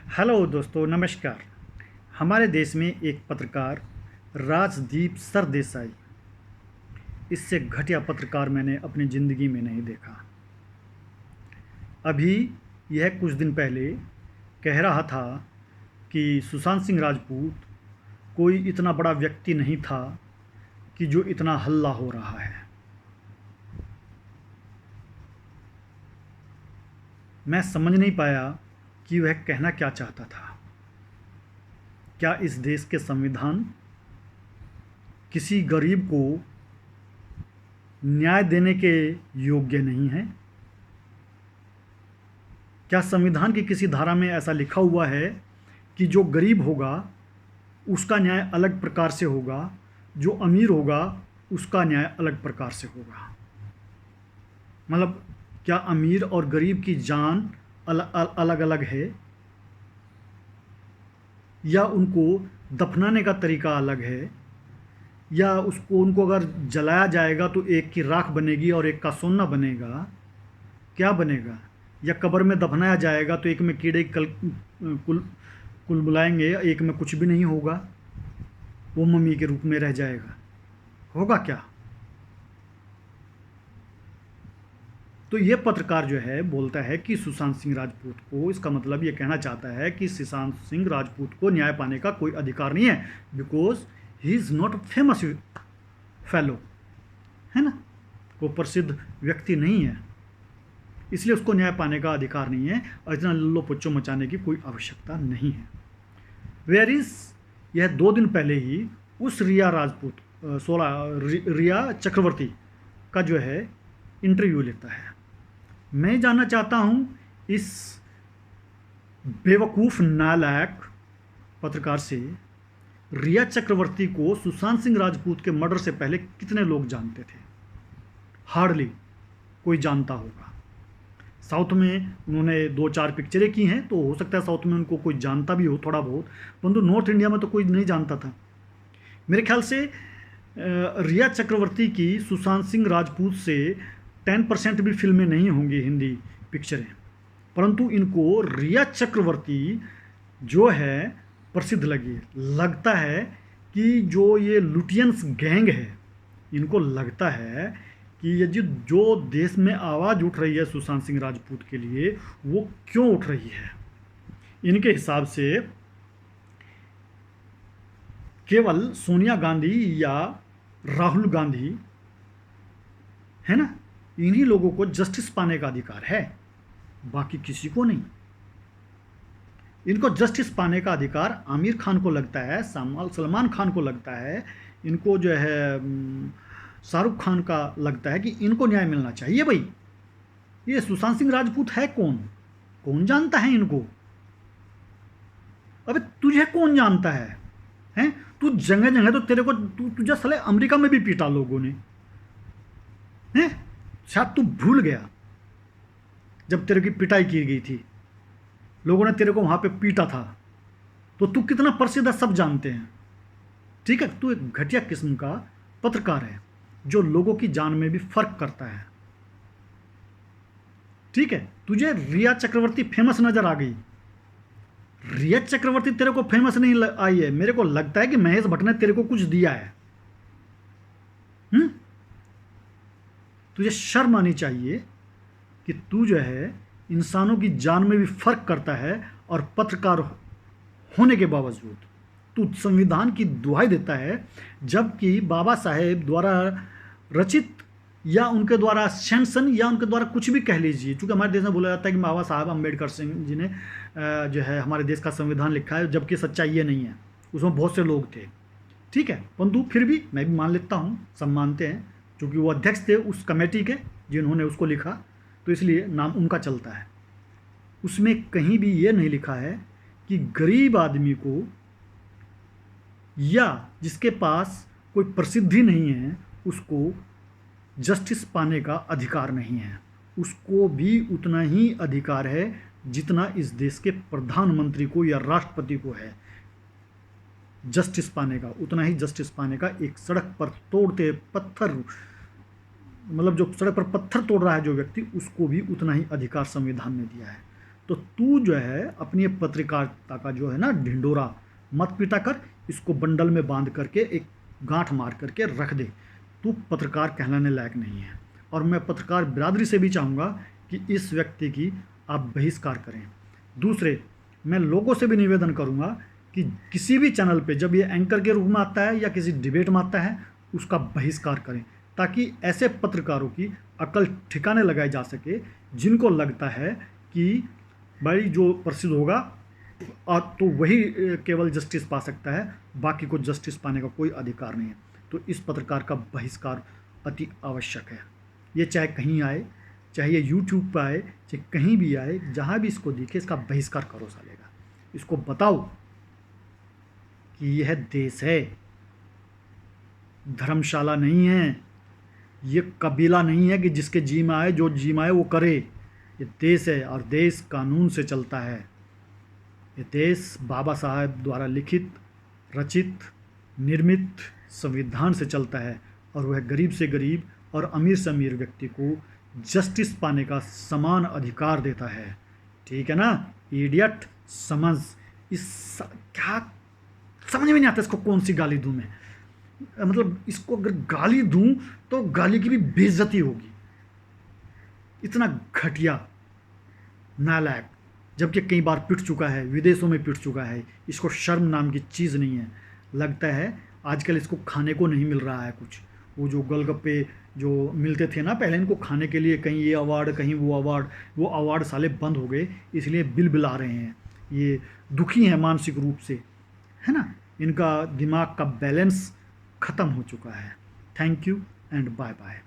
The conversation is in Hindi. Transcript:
हेलो दोस्तों, नमस्कार। हमारे देश में एक पत्रकार राजदीप सरदेसाई, इससे घटिया पत्रकार मैंने अपनी ज़िंदगी में नहीं देखा। अभी यह कुछ दिन पहले कह रहा था कि सुशांत सिंह राजपूत कोई इतना बड़ा व्यक्ति नहीं था कि जो इतना हल्ला हो रहा है। मैं समझ नहीं पाया कि वह कहना क्या चाहता था। क्या इस देश के संविधान किसी गरीब को न्याय देने के योग्य नहीं है? क्या संविधान की किसी धारा में ऐसा लिखा हुआ है कि जो गरीब होगा उसका न्याय अलग प्रकार से होगा, जो अमीर होगा उसका न्याय अलग प्रकार से होगा? मतलब क्या अमीर और गरीब की जान अलग अलग है, या उनको दफनाने का तरीका अलग है, या उनको अगर जलाया जाएगा तो एक की राख बनेगी और एक का सोना बनेगा? क्या बनेगा? या कब्र में दफनाया जाएगा तो एक में कीड़े कुल बुलाएंगे, एक में कुछ भी नहीं होगा, वो मम्मी के रूप में रह जाएगा? होगा क्या? तो ये पत्रकार जो है बोलता है कि सुशांत सिंह राजपूत को, इसका मतलब ये कहना चाहता है कि सुशांत सिंह राजपूत को न्याय पाने का कोई अधिकार नहीं है, because he is not a famous fellow, है ना, वो प्रसिद्ध व्यक्ति नहीं है, इसलिए उसको न्याय पाने का अधिकार नहीं है और इतना लल्लो पुच्चो मचाने की कोई आवश्यकता नहीं है। वेयर इज, यह 2 दिन पहले ही उस रिया राजपूत रिया चक्रवर्ती का जो है इंटरव्यू लेता है। मैं जानना चाहता हूं इस बेवकूफ़ नालायक पत्रकार से, रिया चक्रवर्ती को सुशांत सिंह राजपूत के मर्डर से पहले कितने लोग जानते थे? हार्डली कोई जानता होगा। साउथ में उन्होंने 2-4 पिक्चरें की हैं, तो हो सकता है साउथ में उनको कोई जानता भी हो थोड़ा बहुत, परंतु नॉर्थ इंडिया में तो कोई नहीं जानता था। मेरे ख्याल से रिया चक्रवर्ती की सुशांत सिंह राजपूत से 10% भी फिल्में नहीं होंगी, हिंदी पिक्चरें, परंतु इनको रिया चक्रवर्ती जो है प्रसिद्ध लगी। लगता है कि जो ये लुटियंस गैंग है, इनको लगता है कि ये जो देश में आवाज़ उठ रही है सुशांत सिंह राजपूत के लिए, वो क्यों उठ रही है। इनके हिसाब से केवल सोनिया गांधी या राहुल गांधी, है ना, इन्हीं लोगों को जस्टिस पाने का अधिकार है, बाकी किसी को नहीं। इनको जस्टिस पाने का अधिकार आमिर खान को लगता है, सलमान खान को लगता है, इनको जो है शाहरुख खान का लगता है कि इनको न्याय मिलना चाहिए। भाई, ये सुशांत सिंह राजपूत है कौन? कौन जानता है इनको? अबे तुझे कौन जानता है? हैं? तू जगह जगह तो तेरे को तुझे साले अमेरिका में भी पीटा लोगों ने, हैं? शायद तू भूल गया जब तेरे की पिटाई की गई थी, लोगों ने तेरे को वहां पे पीटा था, तो तू कितना प्रसिद्ध है सब जानते हैं। ठीक है, तू एक घटिया किस्म का पत्रकार है जो लोगों की जान में भी फर्क करता है। ठीक है, तुझे रिया चक्रवर्ती फेमस नजर आ गई। रिया चक्रवर्ती तेरे को फेमस नहीं आई है, मेरे को लगता है कि महेश भट्ट ने तेरे को कुछ दिया है। तुझे शर्म आनी चाहिए कि तू जो है इंसानों की जान में भी फर्क करता है, और पत्रकार होने के बावजूद तू संविधान की दुहाई देता है, जबकि बाबा साहेब द्वारा रचित या उनके द्वारा सैंक्शन या उनके द्वारा कुछ भी कह लीजिए, क्योंकि हमारे देश में बोला जाता है कि बाबा साहब अम्बेडकर सिंह जी ने जो है हमारे देश का संविधान लिखा है, जबकि सच्चाई ये नहीं है, उसमें बहुत से लोग थे। ठीक है, परंतु फिर भी मैं भी मान लेता हूँ, सब मानते हैं, क्योंकि वो अध्यक्ष थे उस कमेटी के जिन्होंने उसको लिखा, तो इसलिए नाम उनका चलता है। उसमें कहीं भी ये नहीं लिखा है कि गरीब आदमी को या जिसके पास कोई प्रसिद्धि नहीं है उसको जस्टिस पाने का अधिकार नहीं है। उसको भी उतना ही अधिकार है जितना इस देश के प्रधानमंत्री को या राष्ट्रपति को है जस्टिस पाने का, उतना ही जस्टिस पाने का। एक सड़क पर तोड़ते पत्थर, मतलब जो सड़क पर पत्थर तोड़ रहा है जो व्यक्ति, उसको भी उतना ही अधिकार संविधान ने दिया है। तो तू जो है अपनी ये पत्रकारिता का जो है ना ढिंडोरा मत पिटा कर, इसको बंडल में बांध करके एक गांठ मार करके रख दे। तू पत्रकार कहलाने लायक नहीं है। और मैं पत्रकार बिरादरी से भी चाहूँगा कि इस व्यक्ति की आप बहिष्कार करें। दूसरे, मैं लोगों से भी निवेदन करूँगा कि किसी भी चैनल पे जब ये एंकर के रूप में आता है या किसी डिबेट में आता है, उसका बहिष्कार करें, ताकि ऐसे पत्रकारों की अकल ठिकाने लगाई जा सके जिनको लगता है कि भाई जो प्रसिद्ध होगा और तो वही केवल जस्टिस पा सकता है, बाकी को जस्टिस पाने का कोई अधिकार नहीं है। तो इस पत्रकार का बहिष्कार अति आवश्यक है। ये चाहे कहीं आए, चाहे ये यूट्यूब पर आए, चाहे कहीं भी आए, जहाँ भी इसको दिखे, इसका बहिष्कार करो सालेगा। इसको बताओ कि यह देश है, धर्मशाला नहीं है, ये कबीला नहीं है कि जिसके जी में आए जो जी में आए वो करे। ये देश है और देश कानून से चलता है। ये देश बाबा साहब द्वारा लिखित, रचित, निर्मित संविधान से चलता है और वह गरीब से गरीब और अमीर से अमीर व्यक्ति को जस्टिस पाने का समान अधिकार देता है। ठीक है ना इडियट? समझ इस क्या समझ में नहीं आता इसको कौन सी गाली दूं मैं। मतलब इसको अगर गाली दूं तो गाली की भी बेइज्जती होगी। इतना घटिया नालायक, जबकि कई बार पिट चुका है, विदेशों में पिट चुका है। इसको शर्म नाम की चीज़ नहीं है। लगता है आजकल इसको खाने को नहीं मिल रहा है कुछ। वो जो गोलगप्पे जो मिलते थे ना पहले इनको खाने के लिए, कहीं ये अवार्ड कहीं वो अवार्ड साले बंद हो गए, इसलिए बिल बिल आ रहे हैं। ये दुखी हैं मानसिक रूप से, है ना। इनका दिमाग का बैलेंस ख़त्म हो चुका है। Thank you and bye bye.